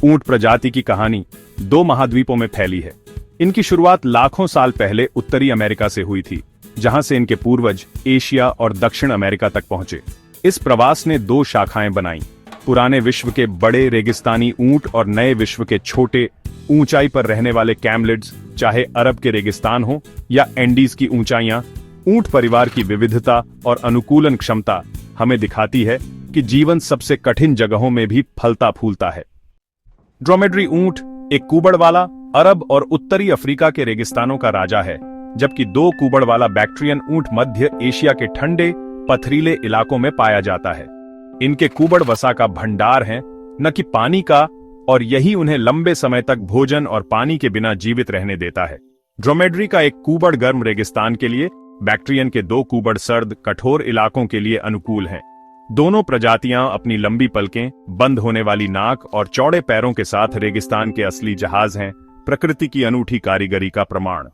ऊंट प्रजाति की कहानी 2 महाद्वीपों में फैली है। इनकी शुरुआत लाखों साल पहले उत्तरी अमेरिका से हुई थी, जहां से इनके पूर्वज एशिया और दक्षिण अमेरिका तक पहुंचे। इस प्रवास ने 2 शाखाएं बनाई, पुराने विश्व के बड़े रेगिस्तानी ऊंट और नए विश्व के छोटे ऊंचाई पर रहने वाले कैमलिड्स। चाहे अरब के रेगिस्तान हो या एंडीज की ऊंचाइयां, ऊंट परिवार की विविधता और अनुकूलन क्षमता हमें दिखाती है कि जीवन सबसे कठिन जगहों में भी फलता फूलता है। ड्रोमेड्री ऊंट एक कुबड़ वाला अरब और उत्तरी अफ्रीका के रेगिस्तानों का राजा है, जबकि 2 कुबड़ वाला बैक्ट्रियन ऊंट मध्य एशिया के ठंडे पथरीले इलाकों में पाया जाता है। इनके कुबड़ वसा का भंडार हैं, न कि पानी का, और यही उन्हें लंबे समय तक भोजन और पानी के बिना जीवित रहने देता है। ड्रोमेड्री का एक कुबड़ गर्म रेगिस्तान के लिए, बैक्ट्रियन के 2 कुबड़ सर्द कठोर इलाकों के लिए अनुकूल हैं। दोनों प्रजातियां अपनी लंबी पलकें, बंद होने वाली नाक और चौड़े पैरों के साथ रेगिस्तान के असली जहाज हैं, प्रकृति की अनूठी कारीगरी का प्रमाण।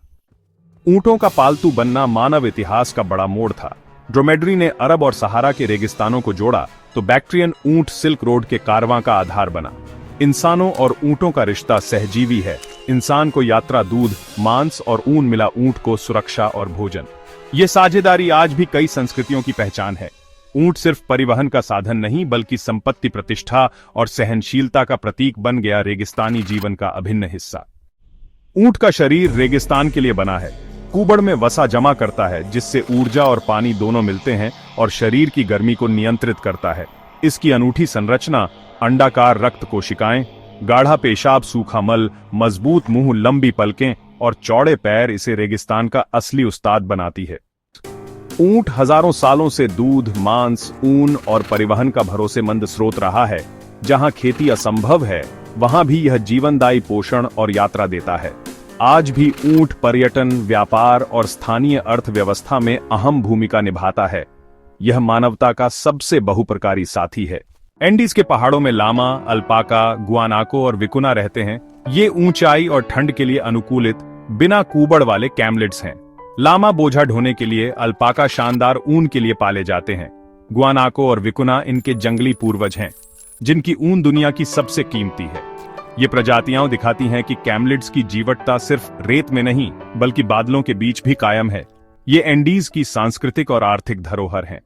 ऊंटों का पालतू बनना मानव इतिहास का बड़ा मोड़ था। ड्रोमेड्री ने अरब और सहारा के रेगिस्तानों को जोड़ा तो बैक्ट्रियन ऊंट सिल्क रोड के कारवां का आधार बना। इंसानों और ऊंटों का रिश्ता सहजीवी है। इंसान को यात्रा, दूध, मांस और ऊन मिला ऊंट को सुरक्षा और भोजन। ये साझेदारी आज भी कई संस्कृतियों की पहचान है। ऊंट सिर्फ परिवहन का साधन नहीं, बल्कि संपत्ति, प्रतिष्ठा और सहनशीलता का प्रतीक बन गया रेगिस्तानी जीवन का अभिन्न हिस्सा। ऊंट का शरीर रेगिस्तान के लिए बना है। कुबड़ में वसा जमा करता है, जिससे ऊर्जा और पानी दोनों मिलते हैं और शरीर की गर्मी को नियंत्रित करता है। इसकी अनूठी संरचना, अंडाकार रक्त कोशिकाएं, गाढ़ा पेशाब, सूखा मल, मजबूत मुंह, लंबी पलकें और चौड़े पैर इसे रेगिस्तान का असली उस्ताद बनाती है। ऊंट हजारों सालों से दूध, मांस, ऊन और परिवहन का भरोसेमंद स्रोत रहा है। जहां खेती असंभव है, वहां भी यह जीवनदायी पोषण और यात्रा देता है। आज भी ऊंट पर्यटन, व्यापार और स्थानीय अर्थव्यवस्था में अहम भूमिका निभाता है। यह मानवता का सबसे बहुप्रकारी साथी है। एंडीज के पहाड़ों में लामा, अल्पाका, गुआनाको और विकुना रहते हैं। ये ऊंचाई और ठंड के लिए अनुकूलित बिना कुबड़ वाले कैमलिड्स हैं। लामा बोझा ढोने के लिए, अल्पाका शानदार ऊन के लिए पाले जाते हैं। गुआनाको और विकुना इनके जंगली पूर्वज हैं, जिनकी ऊन दुनिया की सबसे कीमती है। ये प्रजातियां दिखाती हैं कि कैमलिड्स की जीवटता सिर्फ रेत में नहीं, बल्कि बादलों के बीच भी कायम है। ये एंडीज की सांस्कृतिक और आर्थिक धरोहर हैं।